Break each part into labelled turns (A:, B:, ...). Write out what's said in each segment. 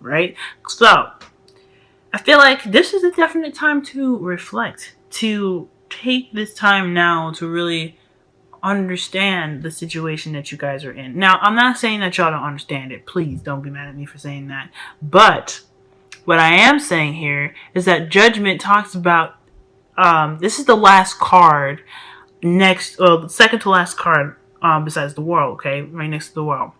A: right? So I feel like this is a definite time to reflect, to take this time now to really understand the situation that you guys are in. Now, I'm not saying that y'all don't understand it. Please don't be mad at me for saying that. But what I am saying here is that judgment talks about this is the last card next, the second to last card besides the world, okay? Right next to the world.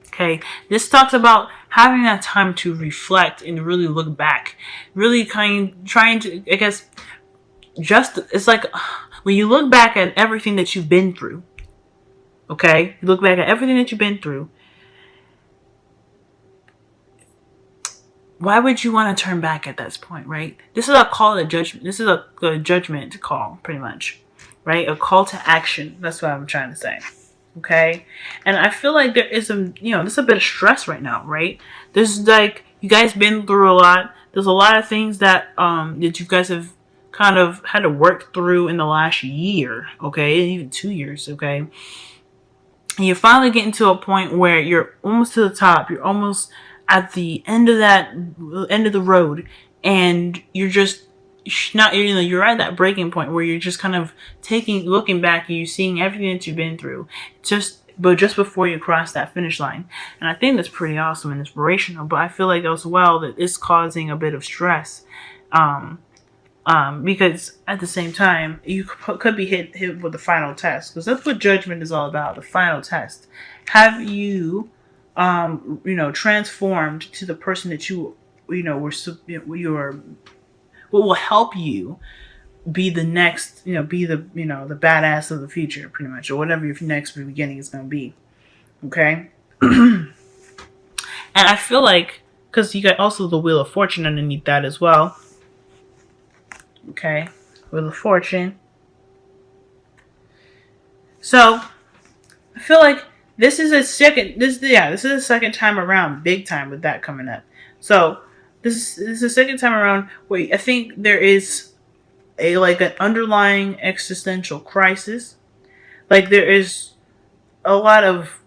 A: Okay, this talks about having that time to reflect and really look back, really trying to, I guess, just, it's like when you look back at everything that you've been through, okay, you look back at everything that you've been through, why would you want to turn back at this point, right? This is a call to judgment. This is a judgment call, pretty much, right? A call to action. That's what I'm trying to say. Okay, and I feel like there is there's a bit of stress right now, right? There's like, you guys been through a lot. There's a lot of things that that you guys have kind of had to work through in the last year, okay, even 2 years, okay. And you're finally getting to a point where you're almost to the top. You're almost at the end of the road, and you're just not, you're at that breaking point where you're just kind of looking back, and you're seeing everything that you've been through, just before you cross that finish line. And I think that's pretty awesome and inspirational. But I feel like as well that it's causing a bit of stress, because at the same time you could be hit with the final test, because that's what judgment is all about. The final test. Have you transformed to the person that you are, what will help you be the next, be the, the badass of the future, pretty much, or whatever your next beginning is going to be. Okay. And I feel like, because you got also the Wheel of Fortune underneath that as well. Okay. Wheel of Fortune. So I feel like this is a second time around, big time, with that coming up. So this is the second time around where I think there is an underlying existential crisis. Like, there is a lot of,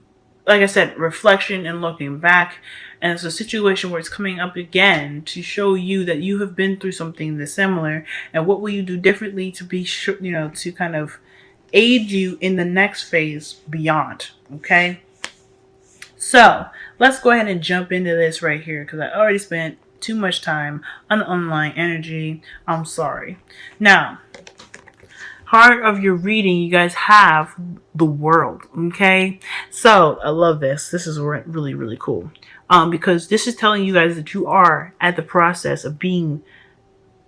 A: like I said, reflection and looking back. And it's a situation where it's coming up again to show you that you have been through something that's similar, and what will you do differently to be sure, to kind of aid you in the next phase beyond. Okay. So let's go ahead and jump into this right here, because I already spent too much time on online energy. I'm sorry. Now, heart of your reading, you guys have the World. Okay. So I love this. This is really, really cool. Because this is telling you guys that you are at the process of being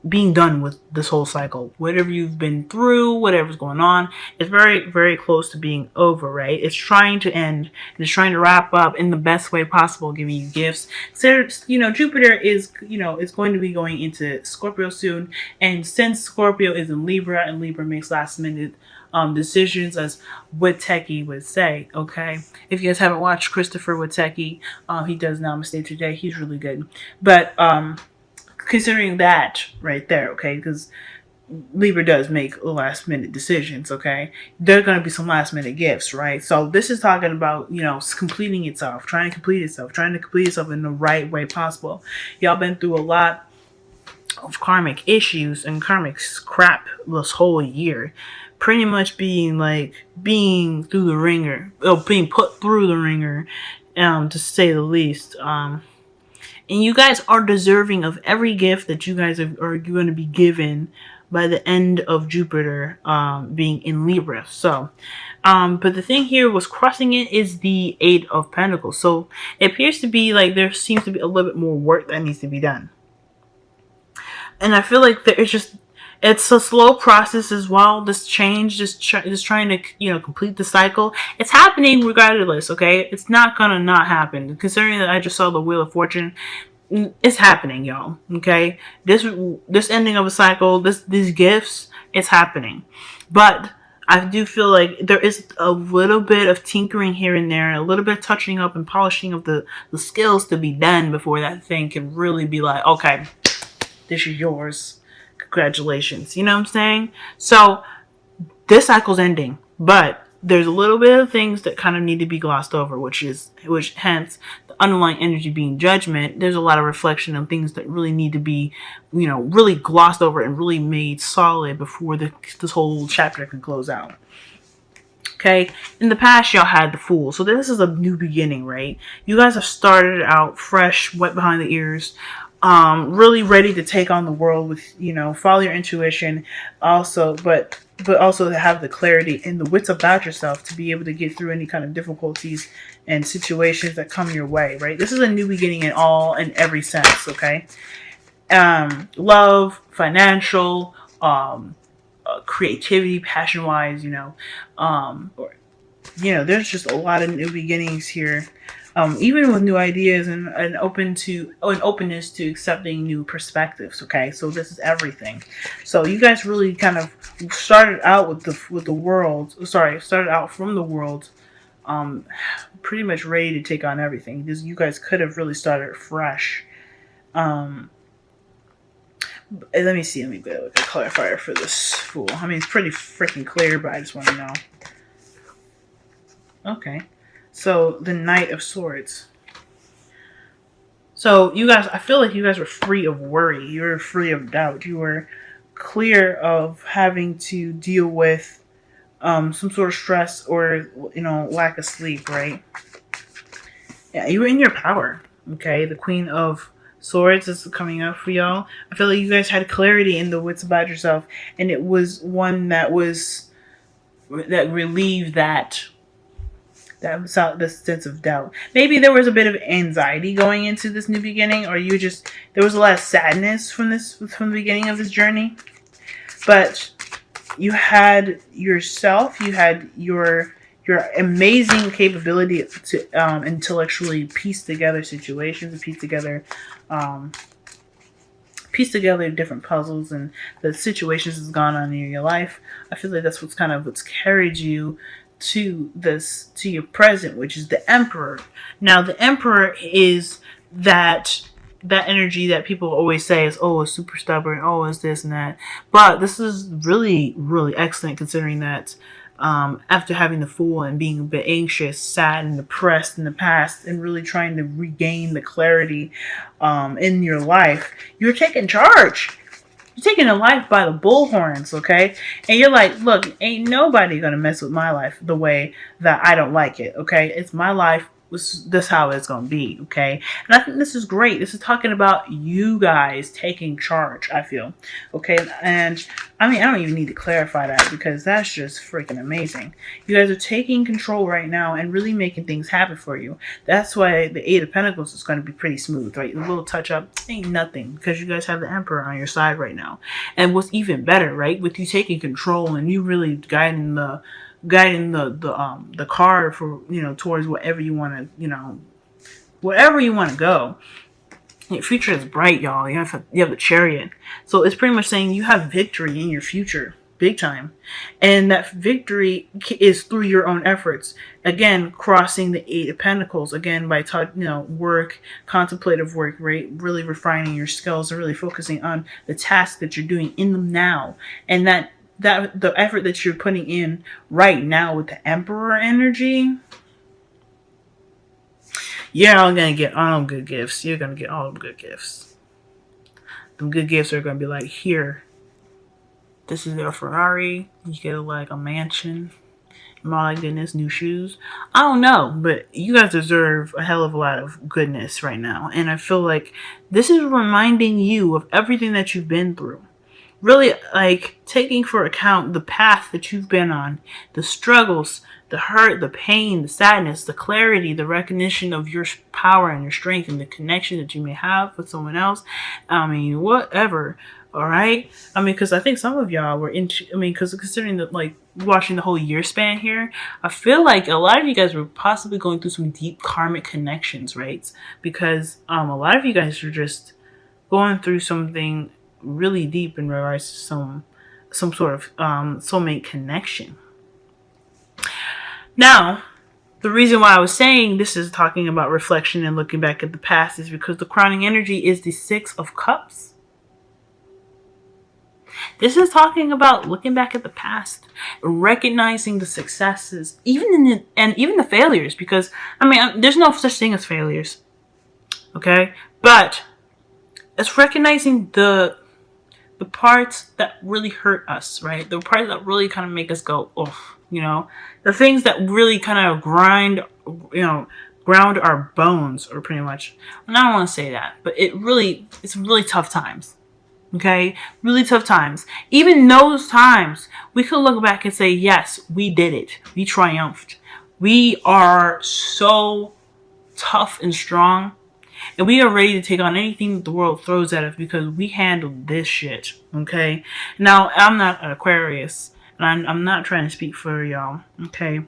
A: done with this whole cycle. Whatever you've been through, whatever's going on, it's very, very close to being over, right? It's trying to end, and it's trying to wrap up in the best way possible, giving you gifts. So, Jupiter is, is going to be going into Scorpio soon. And since Scorpio is in Libra, and Libra makes last minute decisions, as Witecki would say, okay? If you guys haven't watched Christopher Witecki, he does Namaste Today. He's really good. But, considering that right there, okay, because Libra does make last minute decisions, okay, there are going to be some last minute gifts, right? So this is talking about, completing itself, trying to complete itself in the right way possible. Y'all been through a lot of karmic issues and karmic crap this whole year, pretty much being through the ringer, or being put through the ringer, to say the least. And you guys are deserving of every gift that you guys are going to be given by the end of Jupiter being in Libra. So, but the thing here was crossing it is the Eight of Pentacles. So it appears to be like there seems to be a little bit more work that needs to be done. And I feel like it's a slow process as well. This change, just trying to, complete the cycle. It's happening regardless, okay? It's not gonna not happen. Considering that I just saw the Wheel of Fortune, it's happening, y'all, okay? This ending of a cycle, these gifts, it's happening. But I do feel like there is a little bit of tinkering here and there, a little bit of touching up and polishing of the skills to be done before that thing can really be like, okay, this is yours. Congratulations. You know what I'm saying? So this cycle's ending, but there's a little bit of things that kind of need to be glossed over, which hence the underlying energy being judgment, there's a lot of reflection on things that really need to be, really glossed over and really made solid before this whole chapter can close out. Okay, in the past, y'all had the Fool. So this is a new beginning, right? You guys have started out fresh, wet behind the ears, really ready to take on the world with, follow your intuition, also, but also to have the clarity and the wits about yourself to be able to get through any kind of difficulties and situations that come your way, right? This is a new beginning in every sense, okay? Love, financial, creativity, passion-wise, there's just a lot of new beginnings here, even with new ideas and an openness to accepting new perspectives. Okay, so this is everything. So you guys really kind of started out with the world. Started out from the world, pretty much ready to take on everything. You guys could have really started fresh. Let me see. Let me get a clarifier for this Fool. I mean, it's pretty freaking clear, but I just want to know. Okay. So, the Knight of Swords. So, you guys, I feel like you guys were free of worry. You were free of doubt. You were clear of having to deal with some sort of stress or, lack of sleep, right? Yeah, you were in your power. Okay. The Queen of Swords is coming up for y'all. I feel like you guys had clarity in the wits about yourself, and it was one that relieved that sense of doubt. Maybe there was a bit of anxiety going into this new beginning, or there was a lot of sadness from the beginning of this journey. But you had yourself, you had your amazing capability to intellectually piece together situations and piece together different puzzles and the situations that's gone on in your life. I feel like that's what's carried you to your present, which is the Emperor. Now, the Emperor is that energy that people always say is, oh, it's super stubborn, oh, it's this and that. But this is really, really excellent, considering that after having the Fool and being a bit anxious, sad, and depressed in the past, and really trying to regain the clarity in your life, you're taking charge. You're taking a life by the bullhorns, okay? And you're like, look, ain't nobody gonna mess with my life the way that I don't like it, okay? It's my life. This how it's going to be, okay? And I think this is great. This is talking about you guys taking charge, I feel, okay? And I mean, I don't even need to clarify that, because that's just freaking amazing. You guys are taking control right now and really making things happen for you. That's why the Eight of Pentacles is going to be pretty smooth, right? A little touch up ain't nothing, because you guys have the Emperor on your side right now. And what's even better, right, with you taking control and you really guiding the car for, towards whatever you want to go. Your future is bright, y'all. You have the Chariot. So it's pretty much saying you have victory in your future, big time. And that victory is through your own efforts. Again, crossing the Eight of Pentacles, again, by work, contemplative work, right? Really refining your skills and really focusing on the task that you're doing in them now. And that the effort that you're putting in right now with the Emperor energy, you're all going to get all them good gifts. You're going to get all them good gifts. Them good gifts are going to be like, here, this is your Ferrari. You get a mansion. My goodness, new shoes. I don't know, but you guys deserve a hell of a lot of goodness right now. And I feel like this is reminding you of everything that you've been through. Really, taking for account the path that you've been on, the struggles, the hurt, the pain, the sadness, the clarity, the recognition of your power and your strength and the connection that you may have with someone else. I mean, whatever. All right. I mean, because I think some of y'all were because considering that, watching the whole year span here, I feel like a lot of you guys were possibly going through some deep karmic connections, right? Because a lot of you guys are just going through something really deep in regards to some sort of soulmate connection. Now, the reason why I was saying this is talking about reflection and looking back at the past is because the crowning energy is the Six of Cups. This is talking about looking back at the past, recognizing the successes, even the failures, because there's no such thing as failures. Okay? But it's recognizing the parts that really hurt us, right? The parts that really kind of make us go, oh, the things that really kind of ground our bones, or pretty much. And I don't want to say that, but it's really tough times. Okay? Really tough times. Even those times, we could look back and say, yes, we did it. We triumphed. We are so tough and strong. And we are ready to take on anything that the world throws at us because we handled this shit. Okay? Now, I'm not an Aquarius. And I'm not trying to speak for y'all. Okay?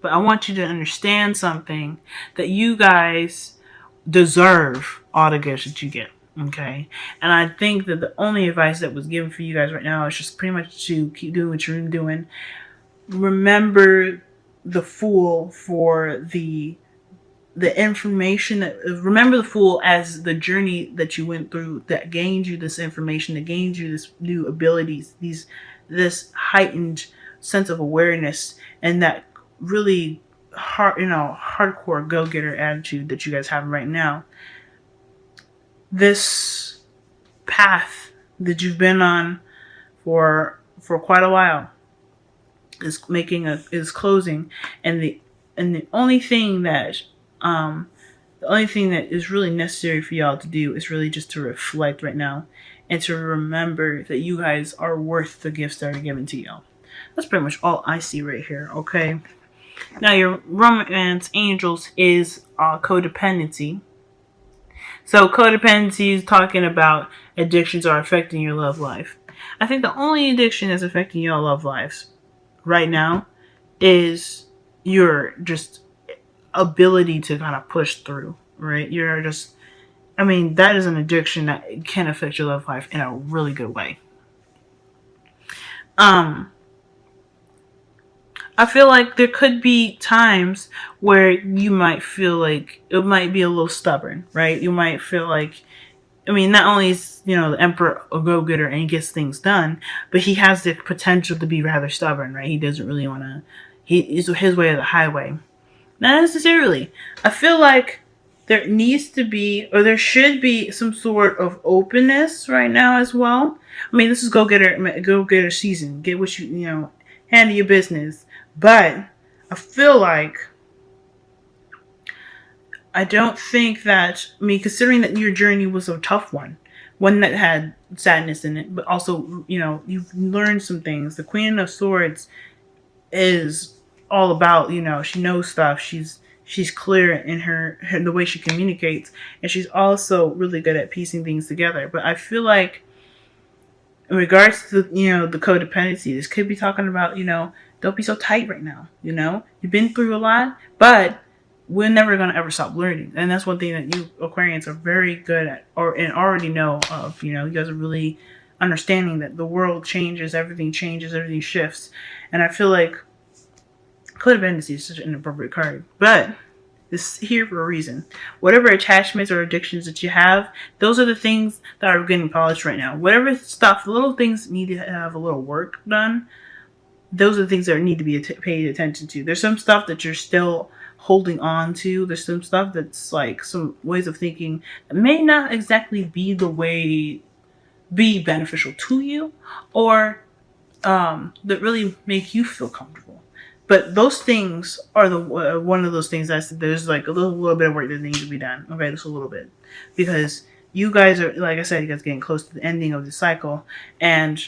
A: But I want you to understand something. That you guys deserve all the gifts that you get. Okay? And I think that the only advice that was given for you guys right now is just pretty much to keep doing what you're doing. Remember the Fool for the information remember the Fool as the journey that you went through that gained you this information, that gained you this new abilities, this heightened sense of awareness, and that really hardcore go-getter attitude that you guys have right now. This path that you've been on for quite a while is closing, and the only thing that is really necessary for y'all to do is really just to reflect right now and to remember that you guys are worth the gifts that are given to y'all. That's pretty much all I see right here, okay? Now, your romance angels is codependency. So codependency is talking about addictions are affecting your love life. I think the only addiction that's affecting your love lives right now is your just ability to kind of push through, right? That is an addiction that can affect your love life in a really good way. I feel like there could be times where you might feel like it might be a little stubborn, right? You might feel like, not only is, the emperor a go-getter and he gets things done, but he has the potential to be rather stubborn, right? He doesn't really want to, he's his way or the highway. Not necessarily. I feel like there needs to be, or there should be, some sort of openness right now as well. This is go-getter season. Get what handle your business. But I feel like I don't think that, considering that your journey was a tough one that had sadness in it, but also, you've learned some things. The Queen of Swords is all about, she knows stuff. She's clear in her the way she communicates, and she's also really good at piecing things together. But I feel like in regards to, the codependency, this could be talking about, don't be so tight right now. You've been through a lot, but we're never going to ever stop learning. And that's one thing that you Aquarians are very good at, and already know of. You guys are really understanding that the world changes, everything shifts. And I feel like codependency is such an appropriate card. But this is here for a reason. Whatever attachments or addictions that you have, those are the things that are getting polished right now. Whatever stuff, little things need to have a little work done. Those are the things that need to be paid attention to. There's some stuff that you're still holding on to. There's some stuff that's like some ways of thinking that may not exactly be beneficial to you, or that really make you feel comfortable. But those things are one of those things there's like a little bit of work that needs to be done. Okay, just a little bit, because you guys are, like I said, you guys are getting close to the ending of the cycle, and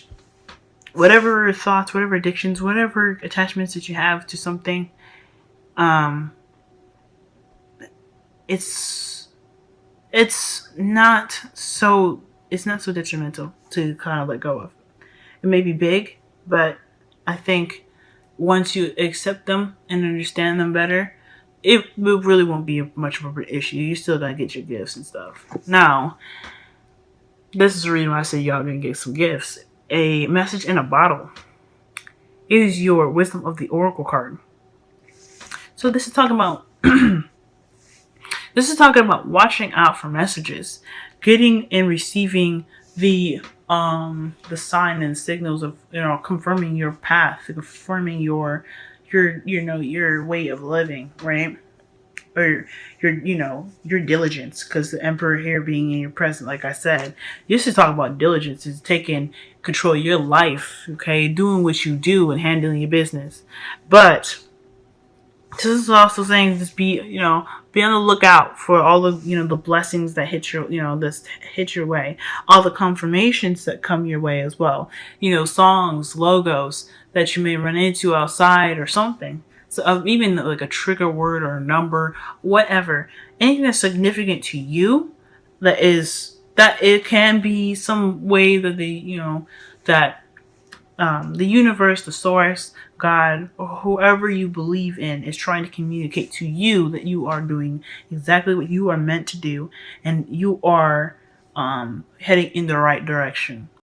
A: whatever thoughts, whatever addictions, whatever attachments that you have to something, it's not so detrimental to kind of let go of. It may be big, but I think once you accept them and understand them better, it really won't be much of an issue. You still gotta get your gifts and stuff. Now, this is the reason why I say y'all gonna get some gifts. A message in a bottle is your Wisdom of the Oracle card. So this is talking about watching out for messages, getting and receiving the sign and signals of confirming your path, confirming your way of living, right? or your diligence, because the Emperor here being in your present, like I said, this is talking about diligence, is taking control of your life, okay, doing what you do and handling your business. But this is also saying, just be on the lookout for all the the blessings that hit your this hit your way, all the confirmations that come your way as well. Songs, logos that you may run into outside or something. So even like a trigger word or a number, whatever, anything that's significant to you, that it can be some way that that the universe, the source, God, or whoever you believe in is trying to communicate to you that you are doing exactly what you are meant to do, and you are heading in the right direction.